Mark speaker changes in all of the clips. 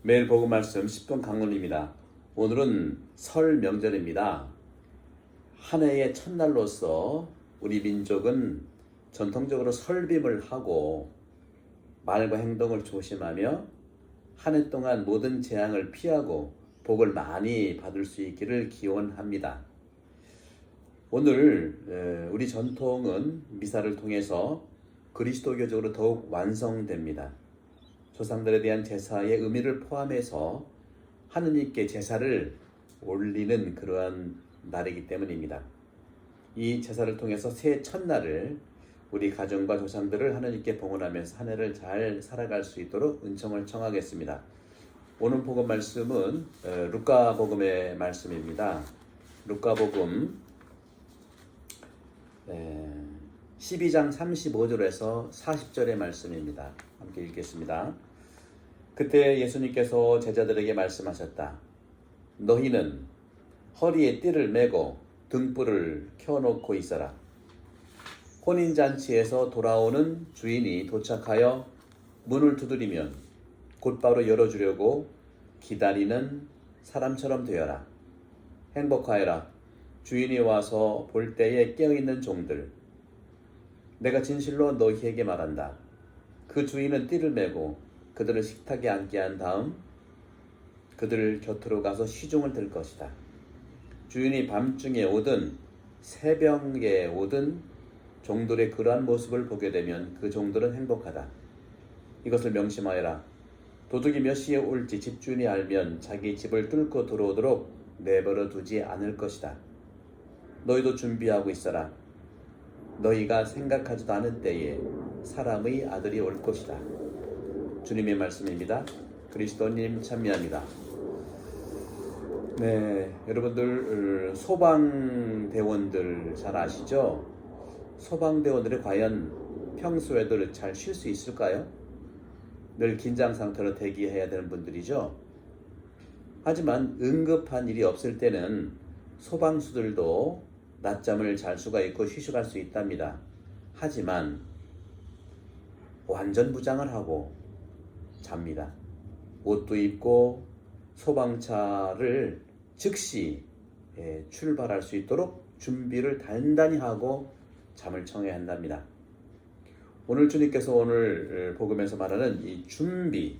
Speaker 1: 매일 복음 말씀 10분 강론입니다. 오늘은 설 명절입니다. 한 해의 첫날로서 우리 민족은 전통적으로 설빔을 하고 말과 행동을 조심하며 한 해 동안 모든 재앙을 피하고 복을 많이 받을 수 있기를 기원합니다. 오늘 우리 전통은 미사를 통해서 그리스도교적으로 더욱 완성됩니다. 조상들에 대한 제사의 의미를 포함해서 하느님께 제사를 올리는 그러한 날이기 때문입니다. 이 제사를 통해서 새해 첫날을 우리 가정과 조상들을 하느님께 봉헌하면서 한 해를 잘 살아갈 수 있도록 은총을 청하겠습니다. 오늘 복음 말씀은 루카복음의 말씀입니다. 루카복음 12장 35절에서 40절의 말씀입니다. 함께 읽겠습니다. 그때 예수님께서 제자들에게 말씀하셨다. 너희는 허리에 띠를 메고 등불을 켜놓고 있어라. 혼인잔치에서 돌아오는 주인이 도착하여 문을 두드리면 곧바로 열어주려고 기다리는 사람처럼 되어라. 행복하여라. 주인이 와서 볼 때에 깨어있는 종들. 내가 진실로 너희에게 말한다. 그 주인은 띠를 메고 그들을 식탁에 앉게 한 다음 그들 곁으로 가서 시중을 들 것이다. 주인이 밤중에 오든 새벽에 오든 종들의 그러한 모습을 보게 되면 그 종들은 행복하다. 이것을 명심하여라. 도둑이 몇 시에 올지 집주인이 알면 자기 집을 뚫고 들어오도록 내버려 두지 않을 것이다. 너희도 준비하고 있어라. 너희가 생각하지도 않은 때에 사람의 아들이 올 것이다. 주님의 말씀입니다. 그리스도님 참여합니다. 네, 여러분들 소방대원들 잘 아시죠? 소방대원들이 과연 평소에도 잘 쉴 수 있을까요? 늘 긴장 상태로 대기해야 되는 분들이죠. 하지만 응급한 일이 없을 때는 소방수들도 낮잠을 잘 수가 있고 휴식할 수 있답니다. 하지만 완전 부장을 하고 잡니다. 옷도 입고 소방차를 즉시 출발할 수 있도록 준비를 단단히 하고 잠을 청해야 한답니다. 오늘 주님께서 오늘 복음에서 말하는 이 준비,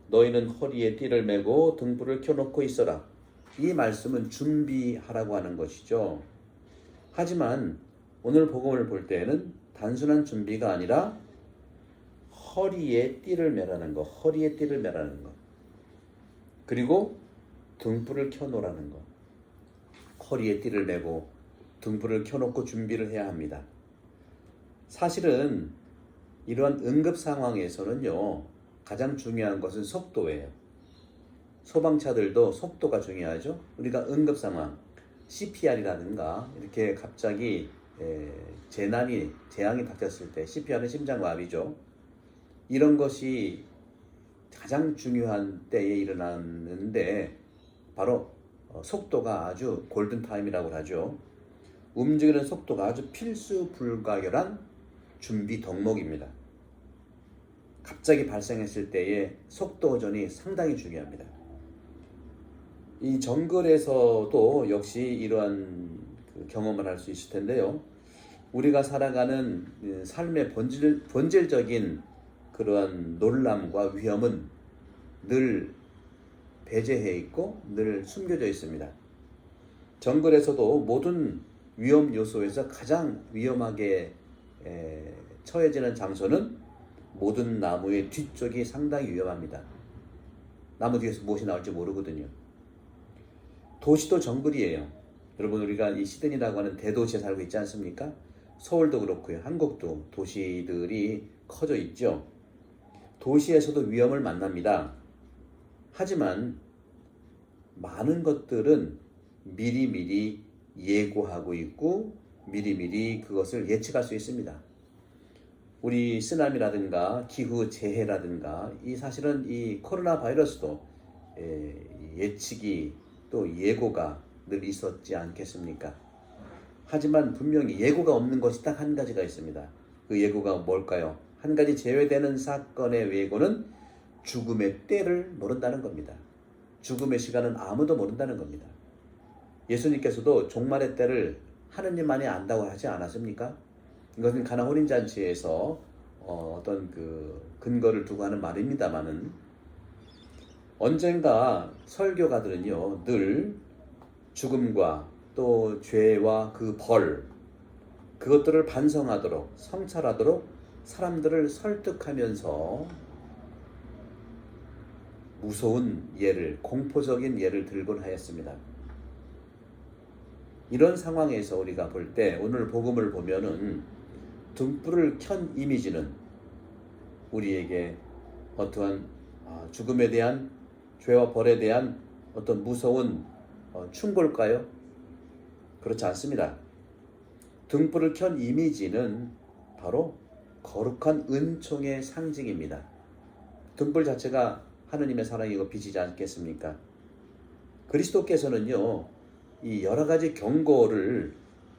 Speaker 1: 너희는 허리에 띠를 메고 등불을 켜놓고 있어라. 이 말씀은 준비하라고 하는 것이죠. 하지만 오늘 복음을 볼 때에는 단순한 준비가 아니라 허리에 띠를 매라는 것, 허리에 띠를 매라는 것. 그리고 등불을 켜놓으라는 것. 허리에 띠를 매고 등불을 켜놓고 준비를 해야 합니다. 사실은 이러한 응급 상황에서는요, 가장 중요한 것은 속도예요. 소방차들도 속도가 중요하죠. 우리가 응급 상황, CPR이라든가 이렇게 갑자기 재앙이 닥쳤을 때, CPR은 심장마비죠. 이런 것이 가장 중요한 때에 일어나는데 바로 속도가 아주 골든타임이라고 하죠. 움직이는 속도가 아주 필수 불가결한 준비 덕목입니다. 갑자기 발생했을 때의 속도전이 상당히 중요합니다. 이 정글에서도 역시 이러한 경험을 할 수 있을 텐데요. 우리가 살아가는 삶의 본질적인 그러한 놀람과 위험은 늘 배제해 있고 늘 숨겨져 있습니다. 정글에서도 모든 위험 요소에서 가장 위험하게 처해지는 장소는 모든 나무의 뒤쪽이 상당히 위험합니다. 나무 뒤에서 무엇이 나올지 모르거든요. 도시도 정글이에요. 여러분, 우리가 이 시드니라고 하는 대도시에 살고 있지 않습니까? 서울도 그렇고요. 한국도 도시들이 커져 있죠. 도시에서도 위험을 만납니다. 하지만 많은 것들은 미리미리 예고하고 있고 미리미리 그것을 예측할 수 있습니다. 우리 쓰나미라든가 기후재해라든가 사실은 이 코로나 바이러스도 예측이 또 예고가 늘 있었지 않겠습니까? 하지만 분명히 예고가 없는 것이 딱 한 가지가 있습니다. 그 예고가 뭘까요? 한 가지 제외되는 사건의 예고는 죽음의 때를 모른다는 겁니다. 죽음의 시간은 아무도 모른다는 겁니다. 예수님께서도 종말의 때를 하느님만이 안다고 하지 않았습니까? 이것은 가나 혼인잔치에서 어떤 그 근거를 두고 하는 말입니다만은, 언젠가 설교가들은요 늘 죽음과 또 죄와 그 벌, 그것들을 반성하도록 성찰하도록 사람들을 설득하면서 무서운 예를, 공포적인 예를 들곤 하였습니다. 이런 상황에서 우리가 볼 때 오늘 복음을 보면은 등불을 켠 이미지는 우리에게 어떠한 죽음에 대한, 죄와 벌에 대한 어떤 무서운 충고일까요? 그렇지 않습니다. 등불을 켠 이미지는 바로 거룩한 은총의 상징입니다. 등불 자체가 하느님의 사랑이고 빛이지 않겠습니까? 그리스도께서는요 이 여러 가지 경고를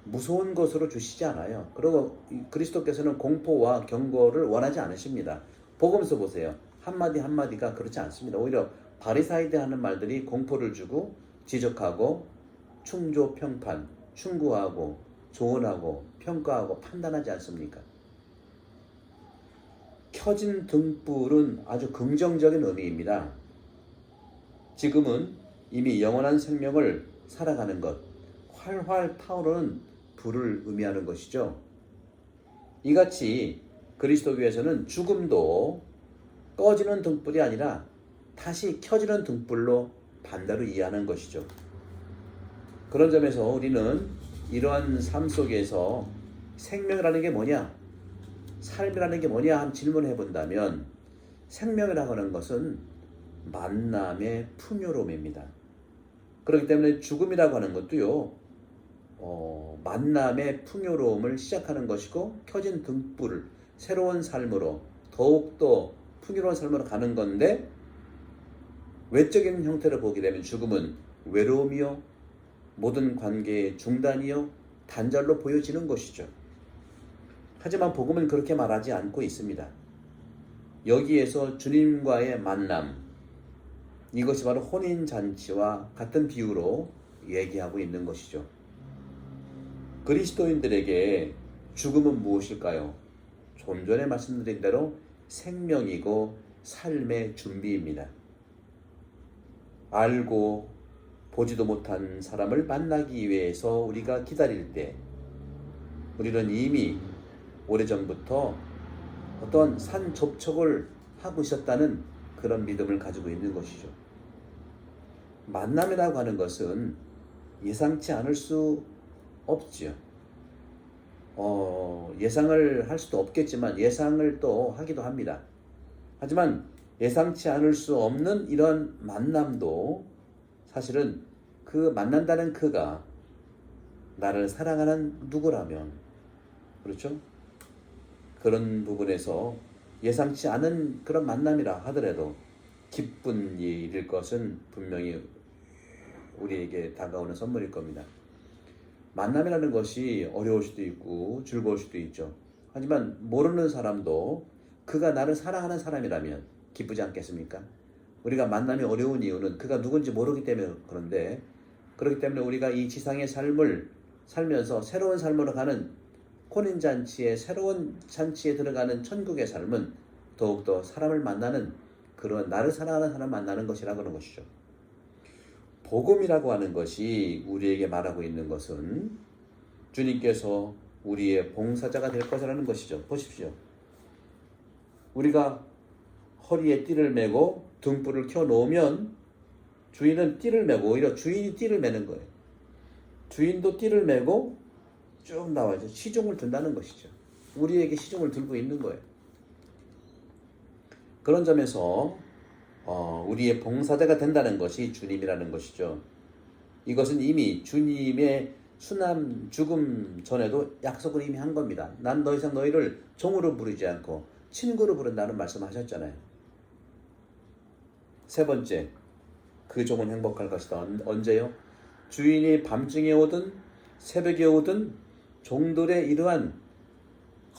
Speaker 1: 무서운 것으로 주시지 않아요. 그리고 그리스도께서는 공포와 경고를 원하지 않으십니다. 복음서 보세요. 한마디 한마디가 그렇지 않습니다. 오히려 바리사이들 하는 말들이 공포를 주고 지적하고 충조 평판, 충고하고 조언하고 평가하고 판단하지 않습니까? 켜진 등불은 아주 긍정적인 의미입니다. 지금은 이미 영원한 생명을 살아가는 것, 활활 타오르는 불을 의미하는 것이죠. 이같이 그리스도교에서는 죽음도 꺼지는 등불이 아니라 다시 켜지는 등불로 반대로 이해하는 것이죠. 그런 점에서 우리는 이러한 삶 속에서 생명이라는 게 뭐냐, 삶이라는 게 뭐냐 한 질문을 해본다면, 생명이라고 하는 것은 만남의 풍요로움입니다. 그렇기 때문에 죽음이라고 하는 것도요 만남의 풍요로움을 시작하는 것이고, 켜진 등불, 새로운 삶으로 더욱더 풍요로운 삶으로 가는 건데, 외적인 형태를 보게 되면 죽음은 외로움이요, 모든 관계의 중단이요, 단절로 보여지는 것이죠. 하지만 복음은 그렇게 말하지 않고 있습니다. 여기에서 주님과의 만남, 이것이 바로 혼인잔치와 같은 비유로 얘기하고 있는 것이죠. 그리스도인들에게 죽음은 무엇일까요? 좀 전에 말씀드린 대로 생명이고 삶의 준비입니다. 알고 보지도 못한 사람을 만나기 위해서 우리가 기다릴 때, 우리는 이미 오래전부터 어떤 산 접촉을 하고 있었다는 그런 믿음을 가지고 있는 것이죠. 만남이라고 하는 것은 예상치 않을 수 없지요. 예상을 할 수도 없겠지만 예상을 또 하기도 합니다. 하지만 예상치 않을 수 없는 이런 만남도 사실은 그 만난다는 그가 나를 사랑하는 누구라면, 그렇죠? 그런 부분에서 예상치 않은 그런 만남이라 하더라도 기쁜 일일 것은 분명히 우리에게 다가오는 선물일 겁니다. 만남이라는 것이 어려울 수도 있고 즐거울 수도 있죠. 하지만 모르는 사람도 그가 나를 사랑하는 사람이라면 기쁘지 않겠습니까? 우리가 만남이 어려운 이유는 그가 누군지 모르기 때문에 그런데, 그렇기 때문에 우리가 이 지상의 삶을 살면서 새로운 삶으로 가는 혼인잔치에, 새로운 잔치에 들어가는 천국의 삶은 더욱더 사람을 만나는, 그런 나를 사랑하는 사람을 만나는 것이라고 하는 것이죠. 복음이라고 하는 것이 우리에게 말하고 있는 것은 주님께서 우리의 봉사자가 될 것이라는 것이죠. 보십시오. 우리가 허리에 띠를 메고 등불을 켜놓으면 주인은 띠를 메고, 오히려 주인이 띠를 메는 거예요. 주인도 띠를 메고 쭉 나와야죠. 시중을 든다는 것이죠. 우리에게 시중을 들고 있는 거예요. 그런 점에서 우리의 봉사자가 된다는 것이 주님이라는 것이죠. 이것은 이미 주님의 순환 죽음 전에도 약속을 이미 한 겁니다. 난 더 이상 너희를 종으로 부르지 않고 친구로 부른다는 말씀하셨잖아요. 세 번째, 그 종은 행복할 것이다. 언제요? 주인이 밤중에 오든 새벽에 오든 종들의 이러한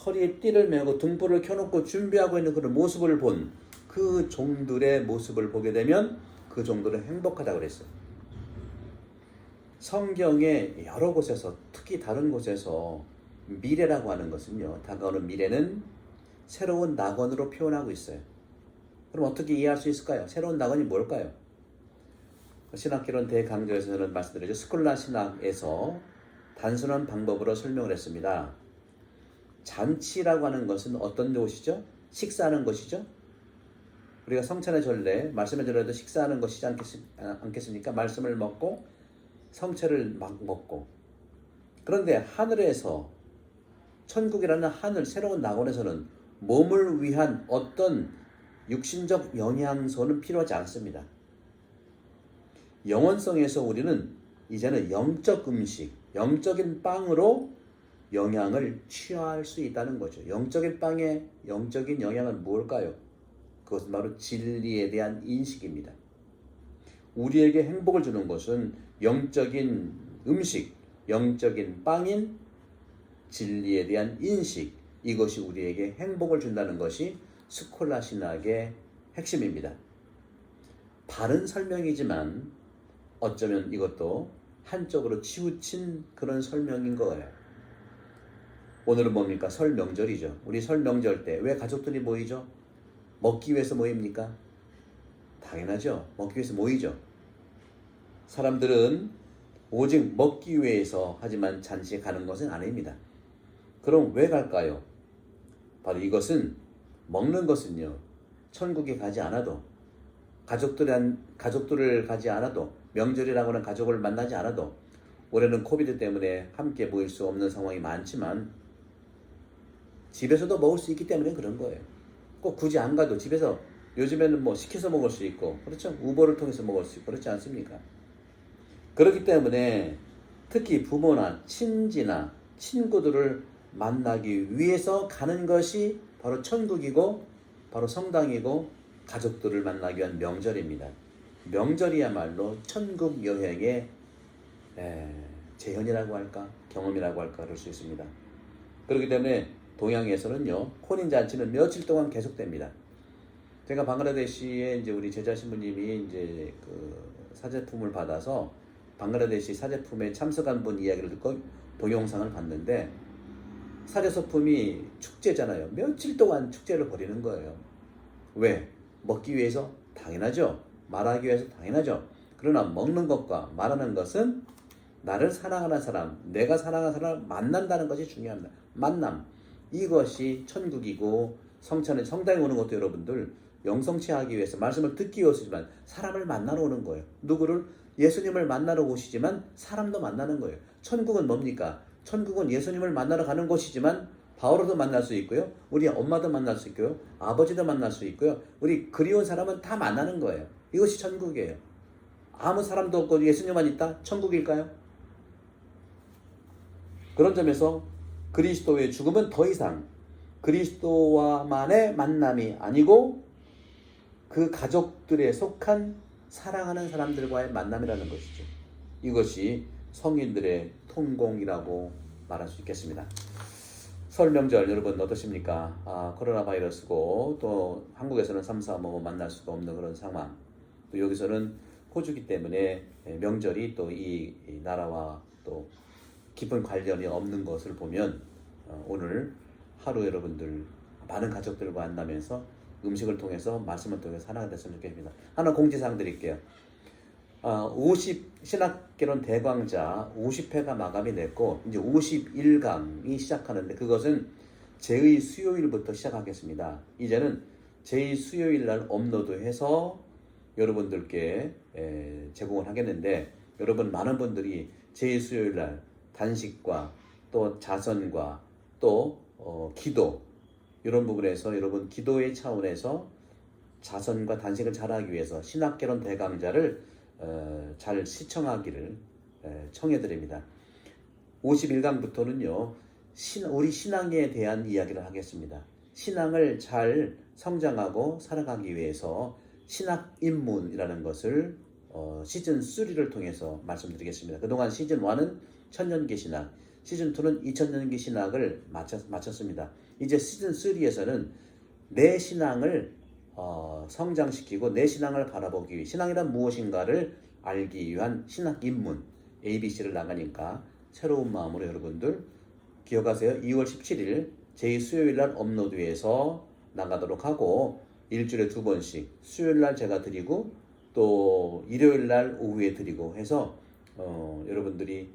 Speaker 1: 허리에 띠를 메고 등불을 켜놓고 준비하고 있는 그런 모습을 본 그 종들의 모습을 보게 되면 그 종들은 행복하다고 그랬어요. 성경의 여러 곳에서, 특히 다른 곳에서 미래라고 하는 것은요, 다가오는 미래는 새로운 낙원으로 표현하고 있어요. 그럼 어떻게 이해할 수 있을까요? 새로운 낙원이 뭘까요? 신학개론 대강조에서는 말씀드렸죠. 스콜라 신학에서 단순한 방법으로 설명을 했습니다. 잔치라고 하는 것은 어떤 것이죠? 식사하는 것이죠. 우리가 성찬의 전례, 말씀의 전례도 식사하는 것이지 않겠습니까? 말씀을 먹고 성체를 막 먹고. 그런데 하늘에서, 천국이라는 하늘, 새로운 낙원에서는 몸을 위한 어떤 육신적 영양소는 필요하지 않습니다. 영원성에서 우리는 이제는 영적 음식, 영적인 빵으로 영양을 취할 수 있다는 거죠. 영적인 빵의 영적인 영양은 뭘까요? 그것은 바로 진리에 대한 인식입니다. 우리에게 행복을 주는 것은 영적인 음식, 영적인 빵인 진리에 대한 인식, 이것이 우리에게 행복을 준다는 것이 스콜라 신학의 핵심입니다. 바른 설명이지만 어쩌면 이것도 한쪽으로 치우친 그런 설명인 거예요. 오늘은 뭡니까? 설 명절이죠. 우리 설 명절 때 왜 가족들이 모이죠? 먹기 위해서 모입니까? 당연하죠. 먹기 위해서 모이죠. 사람들은 오직 먹기 위해서 하지만 잔치에 가는 것은 아닙니다. 그럼 왜 갈까요? 바로 이것은, 먹는 것은요, 천국에 가지 않아도, 가족들을 가지 않아도, 명절이라고 하는 가족을 만나지 않아도, 올해는 코비드 때문에 함께 모일 수 없는 상황이 많지만 집에서도 먹을 수 있기 때문에 그런 거예요. 꼭 굳이 안 가도 집에서, 요즘에는 뭐 시켜서 먹을 수 있고, 그렇죠? 우버를 통해서 먹을 수 있고, 그렇지 않습니까? 그렇기 때문에 특히 부모나 친지나 친구들을 만나기 위해서 가는 것이 바로 천국이고, 바로 성당이고, 가족들을 만나기 위한 명절입니다. 명절이야말로 천국 여행의 재현이라고 할까, 경험이라고 할까, 그럴 수 있습니다. 그렇기 때문에 동양에서는요, 혼인잔치는 며칠 동안 계속됩니다. 제가 방글라데시에 이제 우리 제자 신부님이 이제 그 사제품을 받아서 방글라데시 사제품에 참석한 분 이야기를 듣고 동영상을 봤는데, 사제소품이 축제잖아요. 며칠 동안 축제를 벌이는 거예요. 왜? 먹기 위해서? 당연하죠. 말하기 위해서? 당연하죠. 그러나 먹는 것과 말하는 것은 나를 사랑하는 사람, 내가 사랑하는 사람을 만난다는 것이 중요합니다. 만남. 이것이 천국이고, 성찬에 성당에 오는 것도 여러분들 영성치 하기 위해서, 말씀을 듣기 위해서지만 사람을 만나러 오는 거예요. 누구를? 예수님을 만나러 오시지만 사람도 만나는 거예요. 천국은 뭡니까? 천국은 예수님을 만나러 가는 곳이지만 바오로도 만날 수 있고요, 우리 엄마도 만날 수 있고요, 아버지도 만날 수 있고요, 우리 그리운 사람은 다 만나는 거예요. 이것이 천국이에요. 아무 사람도 없고 예수님만 있다? 천국일까요? 그런 점에서 그리스도의 죽음은 더 이상 그리스도와만의 만남이 아니고 그 가족들에 속한 사랑하는 사람들과의 만남이라는 것이죠. 이것이 성인들의 통공이라고 말할 수 있겠습니다. 설 명절 여러분 어떠십니까? 코로나 바이러스고, 또 한국에서는 3, 4, 만날 수가 없는 그런 상황, 또 여기서는 호주기 때문에 명절이 또 이 나라와 또 깊은 관련이 없는 것을 보면 오늘 하루 여러분들 많은 가족들과 만나면서 음식을 통해서, 말씀을 통해서 하나가 됐으면 좋겠습니다. 하나 공지사항 드릴게요. 50 신학개론 대강좌 50회가 마감이 됐고, 이제 51강이 시작하는데, 그것은 제2 수요일부터 시작하겠습니다. 이제는 제2 수요일 날 업로드해서 여러분들께 제공을 하겠는데, 여러분 많은 분들이 제2 수요일 날 단식과 또 자선과 또 기도, 이런 부분에서 여러분 기도의 차원에서 자선과 단식을 잘하기 위해서 신학개론 대강좌를 잘 시청하기를 청해드립니다. 51강부터는요, 우리 신앙에 대한 이야기를 하겠습니다. 신앙을 잘 성장하고 살아가기 위해서 신학입문이라는 것을 시즌 3를 통해서 말씀드리겠습니다. 그동안 시즌 1은 천년기 신학, 시즌 2는 2000년기 신학을 마쳤습니다. 이제 시즌 3에서는 내 신앙을 성장시키고 내 신앙을 바라보기 위해 신앙이란 무엇인가를 알기 위한 신학 입문 ABC를 나가니까 새로운 마음으로 여러분들 기억하세요. 2월 17일 제2수요일날 업로드해서 나가도록 하고 일주일에 2번씩 수요일날 제가 드리고 또 일요일날 오후에 드리고 해서 여러분들이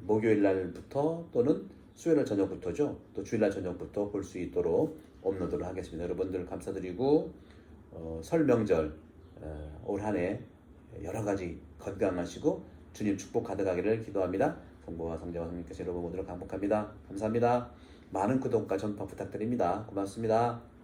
Speaker 1: 목요일날부터 또는 수요일날 저녁부터죠. 또 주일날 저녁부터 볼 수 있도록 업로드를 하겠습니다. 여러분들 감사드리고 설 명절 올 한 해 여러 가지 건강하시고 주님 축복 가득하기를 기도합니다. 성부와 성자와 성령께서 여러분 모두를 강복합니다. 감사합니다. 많은 구독과 전파 부탁드립니다. 고맙습니다.